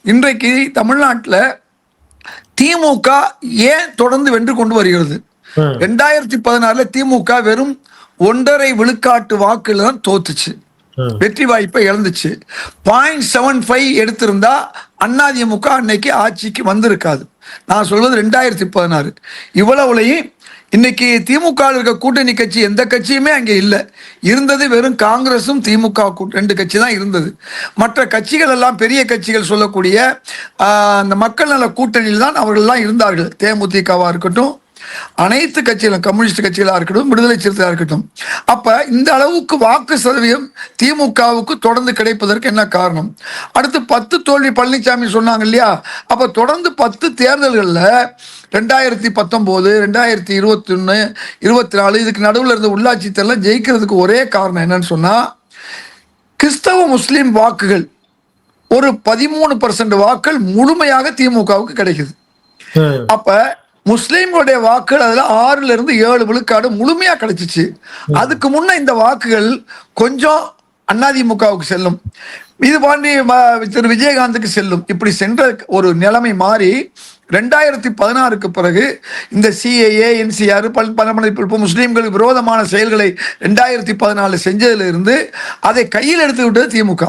இன்றைக்கு தமிழ்நாட்டில் திமுக ஏன் தொடர்ந்து வென்று கொண்டு வருகிறது? 2016 திமுக வெறும் 1.5 விழுக்காட்டு வாக்குல தான் தோத்துச்சு, வெற்றி வாய்ப்பை இழந்துச்சு. 0.75 எடுத்திருந்தா அதிமுக அன்னைக்கு ஆட்சிக்கு வந்திருக்காது. நான் சொல்வது 2016. இவ்வளவுலையும் இன்னைக்கு திமுக இருக்க கூட்டணி கட்சி எந்த கட்சியுமே அங்கே இல்லை. இருந்தது வெறும் காங்கிரஸும் திமுக 2 கட்சி தான் இருந்தது. மற்ற கட்சிகள் எல்லாம் பெரிய கட்சிகள் சொல்லக்கூடிய அந்த மக்கள் நல கூட்டணியில் தான் அவர்கள்லாம் இருந்தார்கள். தேமுதிகவா இருக்கட்டும், அனைத்து கட்சிகளும், கம்யூனிஸ்ட் கட்சிகளாக இருக்கட்டும், விடுதலை சிறுத்தையாக இருக்கட்டும். அப்ப இந்த அளவுக்கு வாக்கு சதவீதம் திமுகவுக்கு தொடர்ந்து கிடைப்பதற்கு என்ன காரணம்? அடுத்து 10 தோல்வி பழனிசாமி சொன்னாங்க இல்லையா? அப்ப தொடர்ந்து 10 தேர்தல்களில் 2019, 2021, 24 இதுக்கு நடுவில் இருந்த உள்ளாட்சி தேர்தல் ஜெயிக்கிறதுக்கு ஒரே காரணம் என்னன்னு சொன்னா, கிறிஸ்தவ முஸ்லிம் வாக்குகள் ஒரு 13% வாக்குகள் முழுமையாக திமுகவுக்கு கிடைக்குது. அப்ப முஸ்லீம்களுடைய வாக்குகள் அதுல 6 இருந்து 7 விழுக்காடு முழுமையா கிடைச்சிச்சு. அதுக்கு முன்ன இந்த வாக்குகள் கொஞ்சம் அதிமுகவுக்கு செல்லும், இது பாண்டி திரு விஜயகாந்துக்கு செல்லும். இப்படி சென்ற ஒரு நிலைமை மாறி 2016க்கு பிறகு இந்த சிஏஏ, என்சிஆர், பலமளிப்பு முஸ்லீம்களுக்கு விரோதமான செயல்களை 2014 செஞ்சதுல இருந்து அதை கையில் எடுத்து விட்டது திமுக.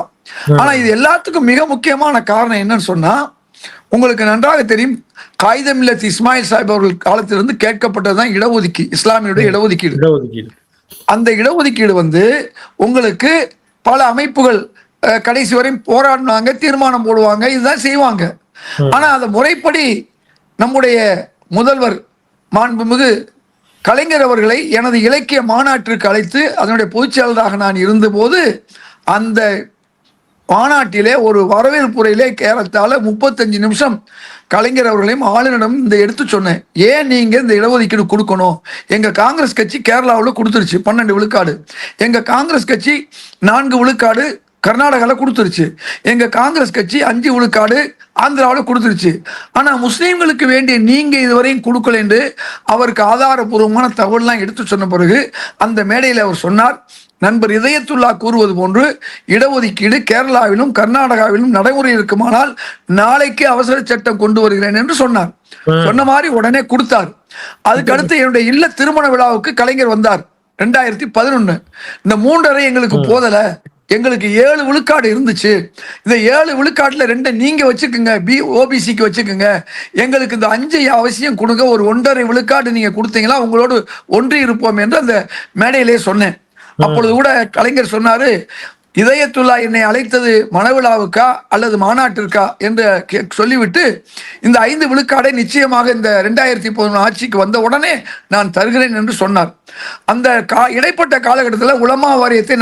ஆனா இது எல்லாத்துக்கும் மிக முக்கியமான காரணம் என்னன்னு சொன்னா, உங்களுக்கு நன்றாக தெரியும், காயிதமில்லத் இஸ்மாயில் சாஹிப் அவர்கள் காலத்திலிருந்து கேட்கப்பட்டதுதான் இடஒதுக்கீடு, இஸ்லாமியுடைய இடஒதுக்கீடு. அந்த இடஒதுக்கீடு உங்களுக்கு பல அமைப்புகள் கடைசி வரை போராடினாங்க, தீர்மானம் போடுவாங்க, இதுதான் செய்வாங்க. ஆனா அந்த முறைப்படி நம்முடைய முதல்வர் மாண்புமிகு கலைஞர் அவர்களை எனது இலக்கிய மாநாட்டிற்கு அழைத்து அதனுடைய பொதுச்செயலராக நான் இருந்தபோது அந்த மாநாட்டிலே ஒரு வரவேற்புரையிலே கேரளத்தால 35 நிமிஷம் கலைஞர் அவர்களையும் ஆளுநரிடம் இந்த எடுத்து சொன்னேன். ஏன் நீங்க இந்த இடஒதுக்கீடு கொடுக்கணும்? எங்க காங்கிரஸ் கட்சி கேரளாவில் கொடுத்துருச்சு 12 விழுக்காடு, எங்க காங்கிரஸ் கட்சி 4 விழுக்காடு கர்நாடகாவில் கொடுத்துருச்சு, எங்க காங்கிரஸ் கட்சி 5 விழுக்காடு ஆந்திராவில் கொடுத்துருச்சு. ஆனா முஸ்லீம்களுக்கு வேண்டிய நீங்க இதுவரையும் கொடுக்கல என்று அவருக்கு ஆதாரபூர்வமான தகவல்லாம் எடுத்து சொன்ன பிறகு அந்த மேடையில் அவர் சொன்னார், நண்பர் இதயத்துல்லா கூறுவது போன்று இடஒதுக்கீடு கேரளாவிலும் கர்நாடகாவிலும் நடைமுறை இருக்குமானால் நாளைக்கு அவசர சட்டம் கொண்டு வருகிறேன் என்று சொன்னார். சொன்ன மாதிரி உடனே கொடுத்தார். அதுக்கு அடுத்து என்னுடைய இல்ல திருமண விழாவுக்கு கலைஞர் வந்தார் 2011. இந்த 3.5 எங்களுக்கு போதல, எங்களுக்கு 7 விழுக்காடு இருந்துச்சு, இந்த 7 விழுக்காட்டுல 2 நீங்க வச்சுக்கோங்க, ஓபிசிக்கு வச்சுக்கோங்க, எங்களுக்கு இந்த 5 அவசியம் கொடுங்க, ஒரு 1.5 விழுக்காடு நீங்க கொடுத்தீங்களா உங்களோடு ஒன்றி இருப்போம் என்று அந்த மேடையிலே சொன்னேன். அப்பொழுது கூட கலைஞர் சொன்னாரு, இதயத்துல்லா என்னை அழைத்தது மனவிழாவுக்கா அல்லது மாநாட்டிற்கா என்று சொல்லிவிட்டு இந்த 5 விழுக்காடை நிச்சயமாக இந்த 2011 ஆட்சிக்கு வந்த உடனே நான் தருகிறேன் என்று சொன்னார். அந்த இடைப்பட்ட காலகட்டத்தில் உலமா வாரியத்தை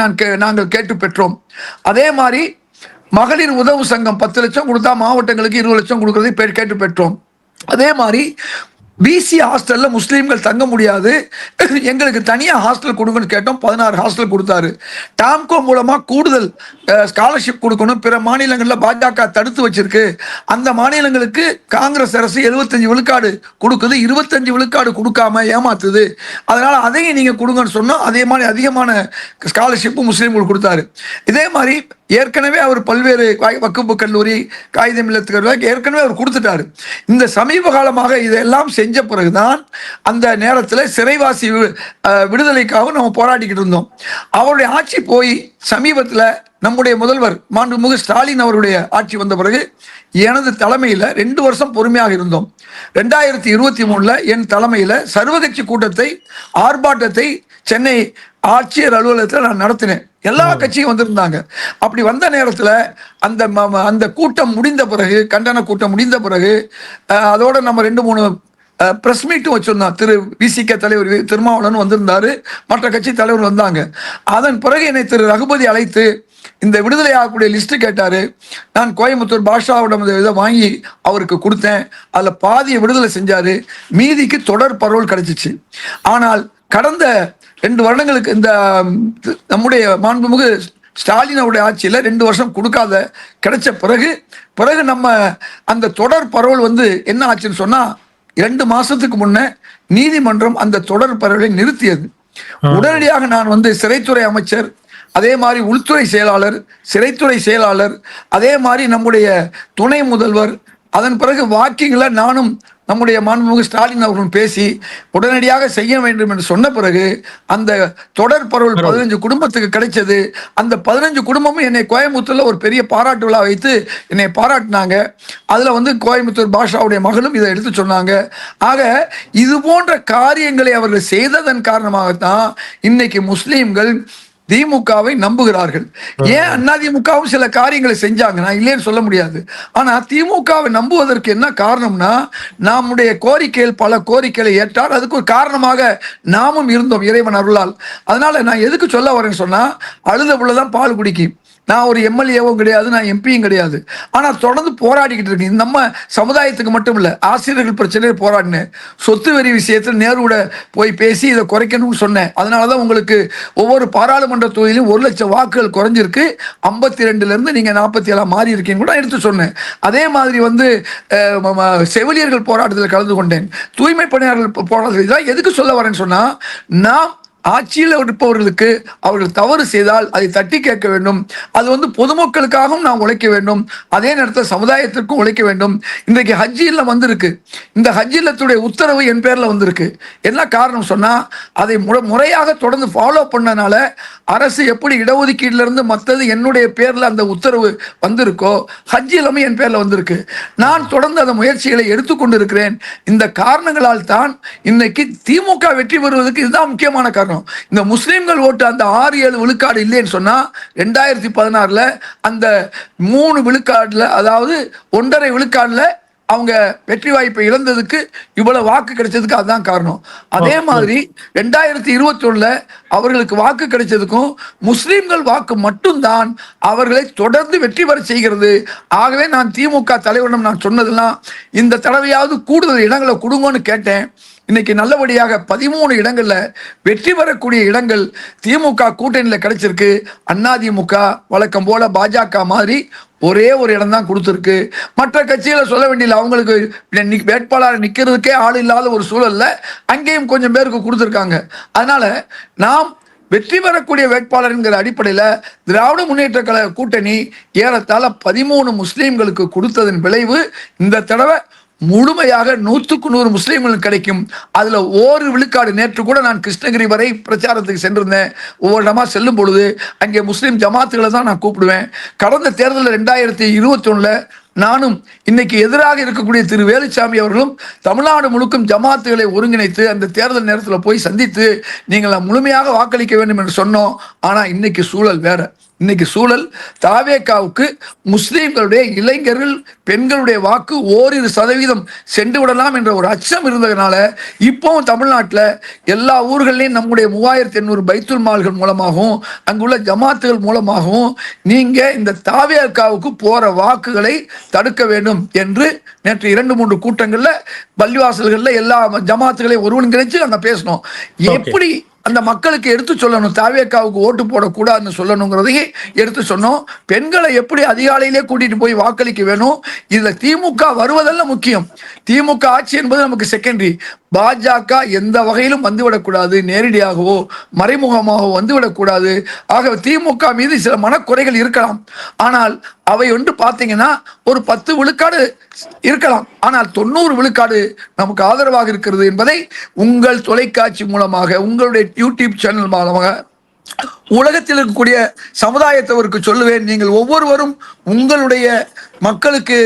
நாங்கள் கேட்டு பெற்றோம். அதே மாதிரி மகளிர் உதவு சங்கம் 10 லட்சம் கொடுத்தா மாவட்டங்களுக்கு 20 லட்சம் கொடுக்கறதை கேட்டு பெற்றோம். அதே மாதிரி பிசி ஹாஸ்டல்ல முஸ்லீம்கள் தங்க முடியாது, எங்களுக்கு தனியா ஹாஸ்டல் கொடுங்கன்னு கேட்டோம். 16 ஹாஸ்டல் கொடுத்தாரு. டாம்கோ மூலமா கூடுதல் ஸ்காலர்ஷிப் கொடுக்கணும், பிற மாநிலங்கள்ல பாஜக தடுத்து வச்சிருக்கு, அந்த மாநிலங்களுக்கு காங்கிரஸ் அரசு 75 விழுக்காடு கொடுக்குது, 25 விழுக்காடு கொடுக்காம ஏமாத்துது, அதனால அதையும் நீங்க கொடுங்கன்னு சொன்னோம். அதே மாதிரி அதிகமான ஸ்காலர்ஷிப் முஸ்லீம்கள் கொடுத்தாரு. இதே மாதிரி ஏற்கனவே அவர் பல்வேறு வக்குப்பு கல்லூரி, காயிதமில்லத் ஏற்கனவே அவர் கொடுத்துட்டாரு. இந்த சமீப காலமாக இதெல்லாம் செஞ்ச பிறகுதான் அந்த நேரத்தில் சிறைவாசி விடுதலைக்காக நம்ம போராடிக்கிட்டு இருந்தோம். அவருடைய ஆட்சி போய் சமீபத்தில் நம்முடைய முதல்வர் மாண்புமிகு ஸ்டாலின் அவருடைய ஆட்சி வந்த பிறகு எனது தலைமையில் 2 வருஷம் பொறுமையாக இருந்தோம். 2023 என் தலைமையில் சர்வகட்சி கூட்டத்தை, ஆர்ப்பாட்டத்தை சென்னை ஆட்சியர் அலுவலகத்தில் நான் நடத்தினேன். எல்லா கட்சியும் வந்திருந்தாங்க. அப்படி வந்த நேரத்தில் அந்த கூட்டம் முடிந்த பிறகு, கண்டன கூட்டம் முடிந்த பிறகு அதோட நம்ம 2-3 பிரஸ் மீட்டும் வச்சிருந்தோம். திரு விசிக தலைவர் திருமாவளவன் வந்திருந்தாரு, மற்ற கட்சி தலைவர் வந்தாங்க. அதன் பிறகு என்னை திரு ரகுபதி அழைத்து இந்த விடுதலை ஆகக்கூடிய லிஸ்ட் கேட்டாரு. நான் கோயம்புத்தூர் பாஷாவிடம் இதை வாங்கி அவருக்கு கொடுத்தேன். அதுல பாதியை விடுதலை செஞ்சாரு, மீதிக்கு தொடர் பரோல் கிடைச்சிச்சு. ஆனால் கடந்த 2 வருடங்களுக்கு இந்த நம்முடைய மாண்புமிகு ஸ்டாலின் அவருடைய ஆட்சியில் 2 வருஷம் கொடுக்காத கிடைச்ச பிறகு நம்ம அந்த தொடர் பரோல் என்ன ஆச்சுன்னு சொன்னா, 2 மாசத்துக்கு முன்ன நீதிமன்றம் அந்த தொடர் பரவலை நிறுத்தியது. உடனடியாக நான் சிறைத்துறை அமைச்சர், அதே மாதிரி உள்துறை செயலாளர், சிறைத்துறை செயலாளர், அதே மாதிரி நம்முடைய துணை முதல்வர், அதன் பிறகு வாக்கிங்கில் நானும் நம்முடைய மாண்புமிகு ஸ்டாலின் அவர்களும் பேசி உடனடியாக செய்ய வேண்டும் என்று சொன்ன பிறகு அந்த தொடர் பரவல் 15 குடும்பத்துக்கு கிடைச்சது. அந்த 15 குடும்பமும் என்னை கோயம்புத்தூர்ல ஒரு பெரிய பாராட்டு விழா வைத்து என்னை பாராட்டினாங்க. அதுல கோயம்புத்தூர் பாஷாவுடைய மகளும் இதை எடுத்து சொன்னாங்க. ஆக இது போன்ற காரியங்களை அவர்கள் செய்ததன் காரணமாகத்தான் இன்னைக்கு முஸ்லீம்கள் திமுகவை நம்புகிறார்கள். ஏன் அதிமுகவும் சில காரியங்களை செஞ்சாங்க, நான் இல்லைன்னு சொல்ல முடியாது. ஆனா திமுகவை நம்புவதற்கு என்ன காரணம்னா, நம்முடைய கோரிக்கைகள் பல கோரிக்கைகளை ஏற்றால் அதுக்கு ஒரு காரணமாக நாமும் இருந்தோம் இறைவன் அருளால். அதனால நான் எதுக்கு சொல்ல வரேன்னு சொன்னா, அழுத புள்ளதான் பால் குடிக்கும். நான் ஒரு எம்எல்ஏவும் கிடையாது, நான் எம்பியும் கிடையாது. ஆனால் தொடர்ந்து போராடிக்கிட்டு இருக்கேன். நம்ம சமுதாயத்துக்கு மட்டும் இல்லை, ஆசிரியர்கள் பிரச்சனையை போராடினேன். சொத்து வரி விஷயத்தில் நேருவோட போய் பேசி இதை குறைக்கணும்னு சொன்னேன். அதனால தான் உங்களுக்கு ஒவ்வொரு பாராளுமன்ற தொகுதியிலும் 1 லட்சம் வாக்குகள் குறைஞ்சிருக்கு. 52லேருந்து நீங்கள் 47 மாறி இருக்கீங்க கூட எடுத்து சொன்னேன். அதே மாதிரி செவிலியர்கள் போராட்டத்தில் கலந்து கொண்டேன். தூய்மை பணியாளர்கள் போராட்டத்தில் எதுக்கு சொல்ல வரேன்னு சொன்னால், நாம் ஆட்சியில் இருப்பவர்களுக்கு அவர்கள் தவறு செய்தால் அதை தட்டி கேட்க வேண்டும். அது பொதுமக்களுக்காகவும் நாம் உழைக்க வேண்டும், அதே நேரத்தில் சமுதாயத்திற்கும் உழைக்க வேண்டும். இன்றைக்கு ஹஜ் இல்ல வந்திருக்கு. இந்த ஹஜ் இல்லத்துடைய உத்தரவு என் பேர்ல வந்திருக்கு. என்ன காரணம் சொன்னா, அதை முறையாக தொடர்ந்து ஃபாலோ பண்ணனால அரசு எப்படி இடஒதுக்கீடுல இருந்து மற்றது என்னுடைய பேர்ல அந்த உத்தரவு வந்திருக்கோ, ஹஜ் இல்லமும் என் பேர்ல வந்திருக்கு. நான் தொடர்ந்து அந்த முயற்சிகளை எடுத்துக்கொண்டு இருக்கிறேன். இந்த காரணங்களால் தான் இன்னைக்கு திமுக வெற்றி பெறுவதற்கு இதுதான் முக்கியமான காரணம். இந்த முஸ்லிம்கள் ஓட்டு அந்த 6-7 விழுக்காடு இல்லைன்னு சொன்னா, 2016 அந்த 3 விழுக்காடுல, அதாவது 1.5 விழுக்காடுல அவங்க வெற்றி வாய்ப்பை இழந்ததுக்கு இவ்வளவு வாக்கு கிடைச்சதுக்கு அதுதான் காரணம். அதே மாதிரி 2021 அவர்களுக்கு வாக்கு கிடைச்சதுக்கும் முஸ்லிம்கள் வாக்கு மட்டும்தான் அவர்களை தொடர்ந்து வெற்றி பெற செய்கிறது. ஆகவே நான் திமுக தலைவரிடம் நான் சொன்னதெல்லாம், இந்த தடவையாவது கூடுதல் இடங்களை கொடுங்கன்னு கேட்டேன். இன்னைக்கு நல்லபடியாக 13 இடங்கள்ல வெற்றி பெறக்கூடிய இடங்கள் திமுக கூட்டணியில் கிடைச்சிருக்கு. அதிமுக வழக்கம் போல பாஜக மாதிரி ஒரே ஒரு இடம் தான் கொடுத்துருக்கு. மற்ற கட்சிகளை சொல்ல வேண்டியது, அவங்களுக்கு வேட்பாளர் நிற்கிறதுக்கே ஆள் இல்லாத ஒரு சூழல்ல அங்கேயும் கொஞ்சம் பேருக்கு கொடுத்துருக்காங்க. அதனால நாம் வெற்றி பெறக்கூடிய வேட்பாளர் என்கிற அடிப்படையில் திராவிட முன்னேற்ற கழக கூட்டணி ஏறத்தாழ 13 முஸ்லீம்களுக்கு கொடுத்ததன் விளைவு இந்த தடவை முழுமையாக 100க்கு 100 முஸ்லீம்களுக்கு கிடைக்கும். அதுல 1 விழுக்காடு. நேற்று கூட நான் கிருஷ்ணகிரி வரை பிரச்சாரத்துக்கு சென்றிருந்தேன். ஒவ்வொரு இடமா செல்லும் பொழுது அங்கே முஸ்லீம் ஜமாத்துகளை தான் நான் கூப்பிடுவேன். கடந்த தேர்தலில் 2021 நானும் இன்னைக்கு எதிராக இருக்கக்கூடிய திரு வேலுச்சாமி அவர்களும் தமிழ்நாடு முழுக்கும் ஜமாத்துகளை ஒருங்கிணைத்து அந்த தேர்தல் நேரத்தில் போய் சந்தித்து நீங்கள் முழுமையாக வாக்களிக்க வேண்டும் என்று சொன்னோம். ஆனா இன்னைக்கு சூழல் வேற. இன்னைக்கு சூழல் தாவேகாவுக்கு முஸ்லீம்களுடைய இளைஞர்கள் பெண்களுடைய வாக்கு 1% சென்று விடலாம் என்ற ஒரு அச்சம் இருந்ததுனால இப்போவும் தமிழ்நாட்டில் எல்லா ஊர்களையும் நம்முடைய 3800 பைத்துல் மால்கள் மூலமாகவும் அங்குள்ள ஜமாத்துகள் மூலமாகவும் நீங்க இந்த தாவேகாவுக்கு போற வாக்குகளை தடுக்க வேண்டும் என்று நேற்று 2-3 கூட்டங்கள்ல பள்ளிவாசல்கள்ல எல்லா ஜமாத்துகளையும் ஒருங்கிணைச்சு நாங்க பேசணும். எப்படி அந்த மக்களுக்கு எடுத்து சொல்லணும், தாவேகாவுக்கு ஓட்டு போடக்கூடாதுன்னு சொல்லணுங்கிறதையே எடுத்து சொன்னோம். பெண்களை எப்படி அதிகாலையிலே கூட்டிட்டு போய் வாக்களிக்க வேணும். இதுல திமுக வருவதல்ல முக்கியம். திமுக ஆட்சி என்பது நமக்கு செகண்டரி. பாஜக எந்த வகையிலும் வந்துவிடக்கூடாது, நேரடியாகவோ மறைமுகமாகவோ வந்துவிடக்கூடாது. ஆக திமுக மீது சில மனக்குறைகள் இருக்கலாம். ஆனால் அவை பார்த்தீங்கன்னா ஒரு 10 விழுக்காடு இருக்கலாம். ஆனால் 90 விழுக்காடு நமக்கு ஆதரவாக இருக்கிறது என்பதை உங்கள் தொலைக்காட்சி மூலமாக, உங்களுடைய யூடியூப் சேனல் மூலமாக உலகத்தில் இருக்கக்கூடிய சமுதாயத்தவருக்கு சொல்லுவேன். நீங்கள் ஒவ்வொருவரும் உங்களுடைய மக்களுக்கு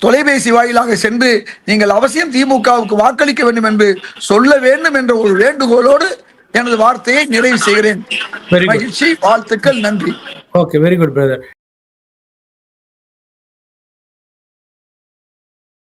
தொலைபேசி வாயிலாக சென்று நீங்கள் அவசியம் திமுகவுக்கு வாக்களிக்க வேண்டும் என்று சொல்ல வேண்டும் என்ற ஒரு வேண்டுகோளோடு எனது வார்த்தையை நிறைவு செய்கிறேன். மகிழ்ச்சி, வாழ்த்துக்கள், நன்றி. Okay, very good brother.